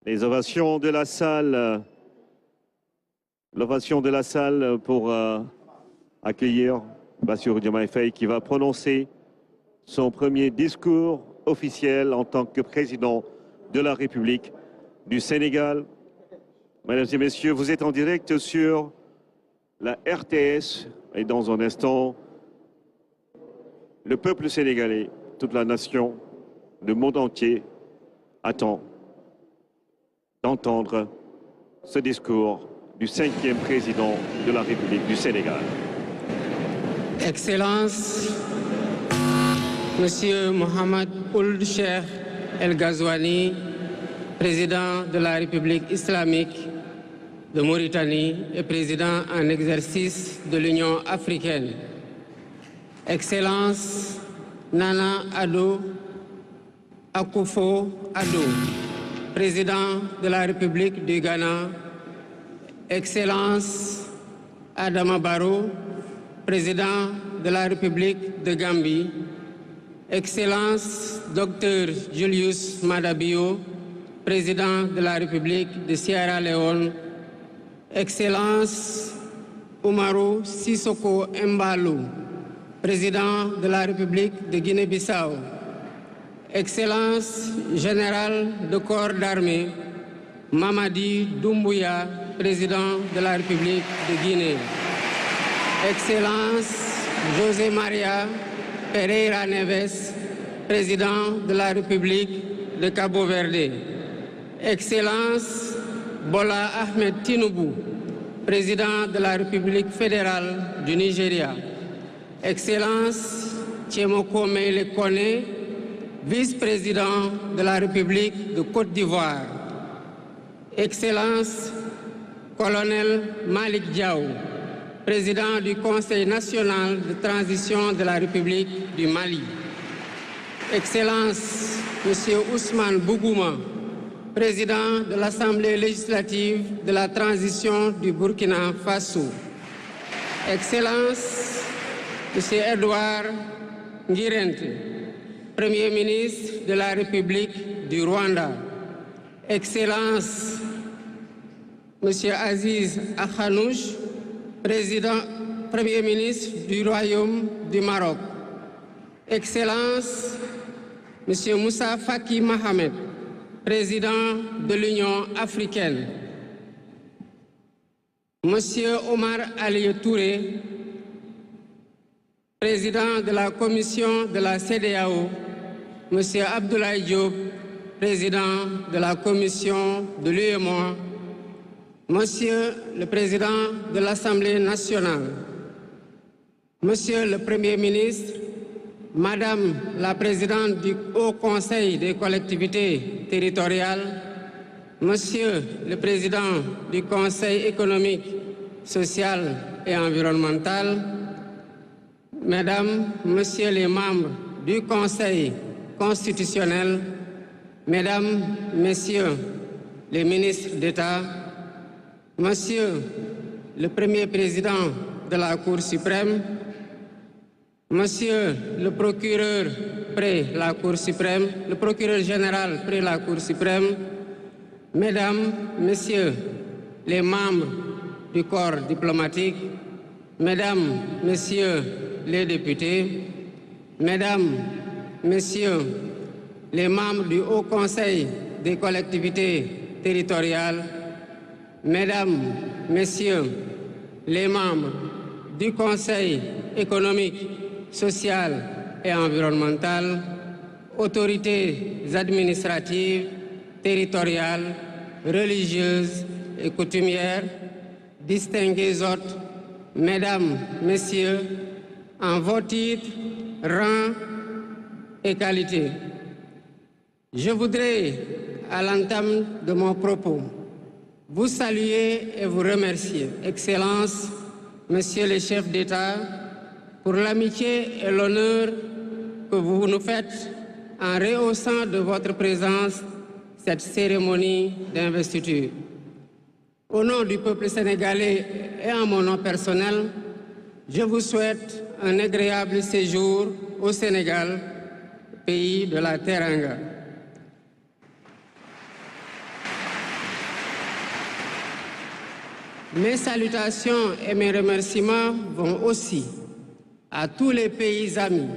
Les ovations de la salle. L'ovation de la salle pour accueillir Bassirou Diomaye Faye qui va prononcer son premier discours officiel en tant que président de la République du Sénégal. Mesdames et messieurs, vous êtes en direct sur la RTS et dans un instant, le peuple sénégalais, toute la nation, le monde entier attend d'entendre ce discours du 5e président de la République du Sénégal. Excellences, Monsieur Mohamed Ould Cheikh El Ghazouani, président de la République islamique de Mauritanie et président en exercice de l'Union africaine. Excellences, Nana Addo Akufo-Addo, président de la République du Ghana. Excellence Adama Barrow, président de la République de Gambie. Excellence Dr Julius Maada Bio, président de la République de Sierra Leone. Excellence Umaru Sissoko Embalou, président de la République de Guinée-Bissau. Excellence Général de corps d'armée Mamadi Doumbouya, président de la République de Guinée. Excellence José Maria Pereira Neves, président de la République de Cabo Verde. Excellence Bola Ahmed Tinubu, président de la République fédérale du Nigeria. Excellence Tchemoko Meïle Kone, vice-président de la République de Côte d'Ivoire. Excellence Colonel Malik Diaw, président du Conseil national de transition de la République du Mali. Excellence Monsieur Ousmane Bougouma, président de l'Assemblée législative de la transition du Burkina Faso. Excellence Monsieur Edouard Ngirente, Premier ministre de la République du Rwanda. Excellence Monsieur Aziz Akhanouch, Premier ministre du Royaume du Maroc. Excellence Monsieur Moussa Faki Mohamed, président de l'Union africaine. Monsieur Omar Ali Touré, président de la commission de la CEDEAO. Monsieur Abdoulaye Diop, président de la commission de l'UEMOA. Monsieur le président de l'Assemblée nationale. Monsieur le Premier ministre, Madame la présidente du Haut Conseil des collectivités territoriales, Monsieur le président du Conseil économique, social et environnemental, Mesdames, Messieurs les membres du Conseil constitutionnel, Mesdames, Messieurs les ministres d'État, Monsieur le Premier président de la Cour suprême, Monsieur le procureur près la Cour suprême, le procureur général près la Cour suprême, Mesdames, Messieurs les membres du corps diplomatique, Mesdames, Messieurs les députés, Mesdames, Messieurs les membres du Haut Conseil des collectivités territoriales, Mesdames, Messieurs les membres du Conseil économique, social et environnemental, autorités administratives, territoriales, religieuses et coutumières, distingués hôtes, Mesdames, Messieurs, en vos titres, rangs et qualités. Je voudrais, à l'entame de mon propos, vous saluer et vous remercier, Excellences, Messieurs les chefs d'État, pour l'amitié et l'honneur que vous nous faites en rehaussant de votre présence cette cérémonie d'investiture. Au nom du peuple sénégalais et en mon nom personnel, je vous souhaite un agréable séjour au Sénégal, pays de la Teranga. Mes salutations et mes remerciements vont aussi à tous les pays amis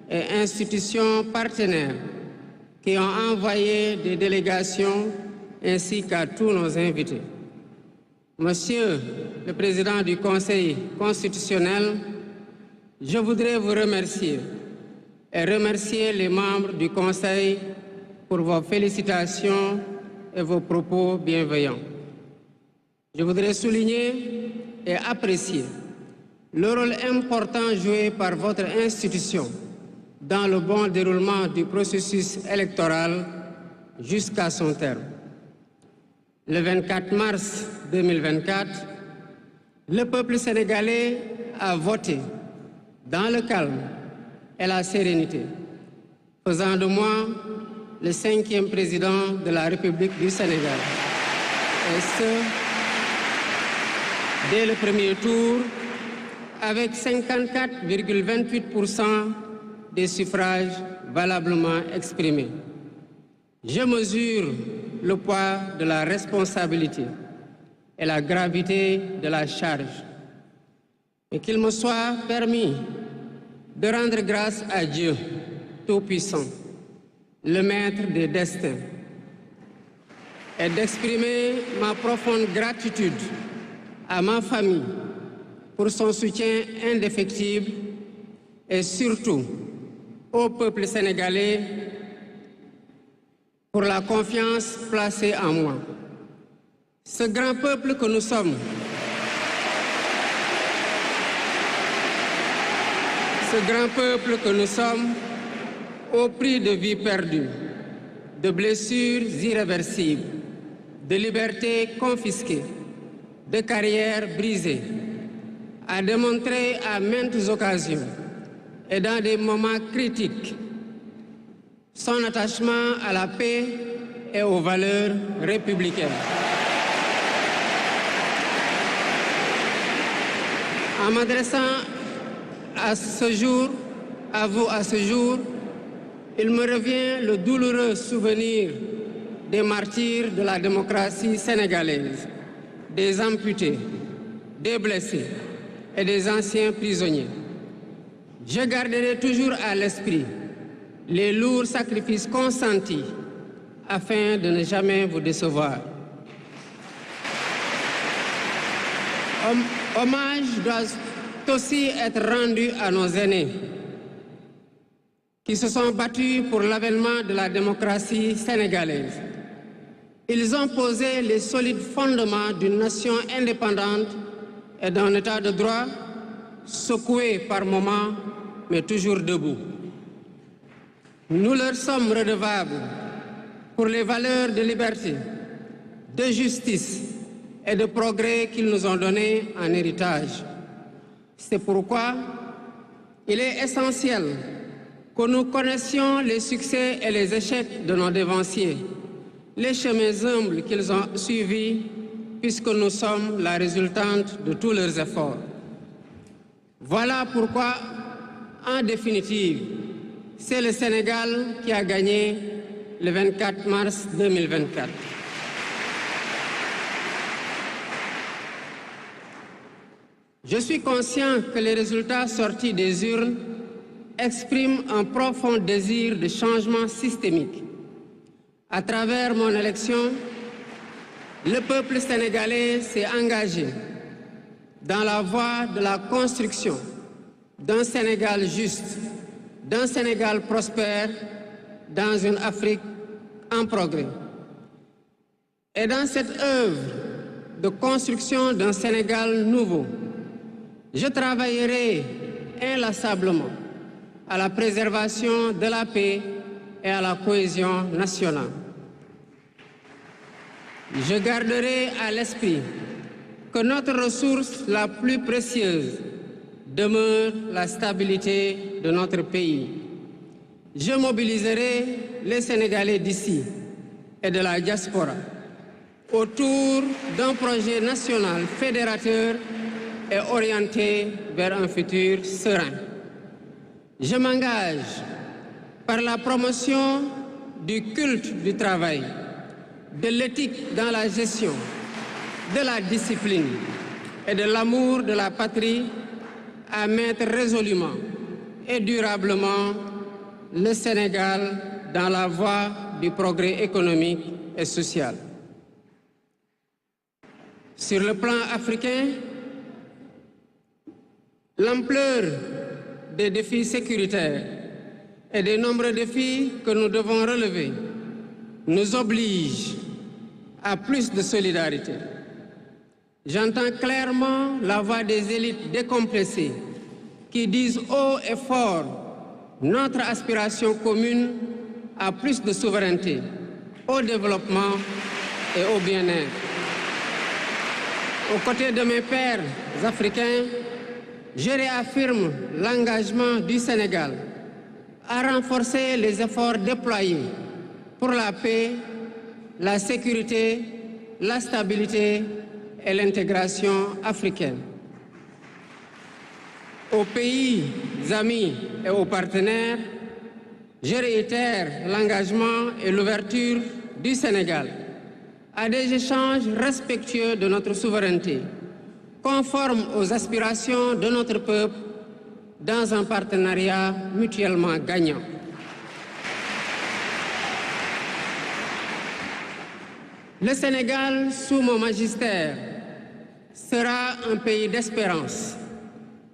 et institutions partenaires qui ont envoyé des délégations ainsi qu'à tous nos invités. Monsieur le Président du Conseil constitutionnel, je voudrais vous remercier et remercier les membres du Conseil pour vos félicitations et vos propos bienveillants. Je voudrais souligner et apprécier le rôle important joué par votre institution dans le bon déroulement du processus électoral jusqu'à son terme. Le 24 mars 2024, le peuple sénégalais a voté dans le calme et la sérénité, faisant de moi le 5e président de la République du Sénégal. Et ce, dès le premier tour, avec 54,28% des suffrages valablement exprimés. Je mesure le poids de la responsabilité et la gravité de la charge. Et qu'il me soit permis de rendre grâce à Dieu Tout-Puissant, le Maître des destins, et d'exprimer ma profonde gratitude à ma famille pour son soutien indéfectible et surtout au peuple sénégalais pour la confiance placée en moi. Ce grand peuple que nous sommes, au prix de vies perdues, de blessures irréversibles, de libertés confisquées, de carrières brisées, a démontré à maintes occasions et dans des moments critiques son attachement à la paix et aux valeurs républicaines. En m'adressant à vous à ce jour, il me revient le douloureux souvenir des martyrs de la démocratie sénégalaise, des amputés, des blessés et des anciens prisonniers. Je garderai toujours à l'esprit les lourds sacrifices consentis afin de ne jamais vous décevoir. Hommage doit aussi être rendu à nos aînés qui se sont battus pour l'avènement de la démocratie sénégalaise. Ils ont posé les solides fondements d'une nation indépendante et d'un état de droit secoué par moments, mais toujours debout. Nous leur sommes redevables pour les valeurs de liberté, de justice et de progrès qu'ils nous ont données en héritage. C'est pourquoi il est essentiel que nous connaissions les succès et les échecs de nos dévanciers, les chemins humbles qu'ils ont suivis, puisque nous sommes la résultante de tous leurs efforts. Voilà pourquoi, en définitive, c'est le Sénégal qui a gagné le 24 mars 2024. Je suis conscient que les résultats sortis des urnes expriment un profond désir de changement systémique. À travers mon élection, le peuple sénégalais s'est engagé dans la voie de la construction d'un Sénégal juste, d'un Sénégal prospère, dans une Afrique en progrès. Et dans cette œuvre de construction d'un Sénégal nouveau, je travaillerai inlassablement à la préservation de la paix et à la cohésion nationale. Je garderai à l'esprit que notre ressource la plus précieuse demeure la stabilité de notre pays. Je mobiliserai les Sénégalais d'ici et de la diaspora autour d'un projet national fédérateur et orienté vers un futur serein. Je m'engage par la promotion du culte du travail, de l'éthique dans la gestion, de la discipline et de l'amour de la patrie à mettre résolument et durablement le Sénégal dans la voie du progrès économique et social. Sur le plan africain, l'ampleur des défis sécuritaires et des nombreux défis que nous devons relever nous oblige à plus de solidarité. J'entends clairement la voix des élites décompressées qui disent haut et fort notre aspiration commune à plus de souveraineté, au développement et au bien-être. Aux côtés de mes pairs africains, je réaffirme l'engagement du Sénégal à renforcer les efforts déployés pour la paix, la sécurité, la stabilité et l'intégration africaine. Aux pays amis et aux partenaires, je réitère l'engagement et l'ouverture du Sénégal à des échanges respectueux de notre souveraineté, conformes aux aspirations de notre peuple, dans un partenariat mutuellement gagnant. Le Sénégal, sous mon magistère, sera un pays d'espérance,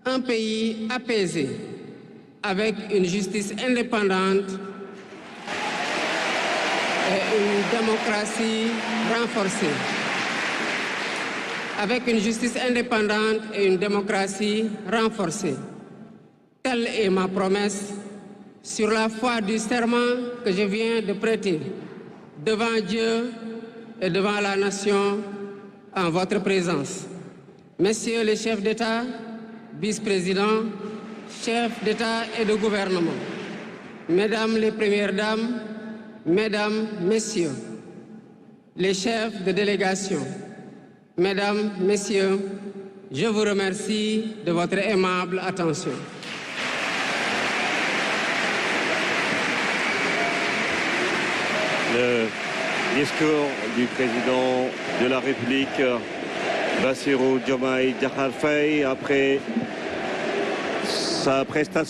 un pays apaisé, avec une justice indépendante et une démocratie renforcée. Avec une justice indépendante et une démocratie renforcée. Telle est ma promesse sur la foi du serment que je viens de prêter devant Dieu et devant la nation en votre présence. Messieurs les chefs d'État, vice-présidents, chefs d'État et de gouvernement, Mesdames les Premières Dames, Mesdames, Messieurs, les chefs de délégation, Mesdames, Messieurs, je vous remercie de votre aimable attention. Le discours du président de la République, Bassirou Diomaye Diakhar Faye, après sa prestation.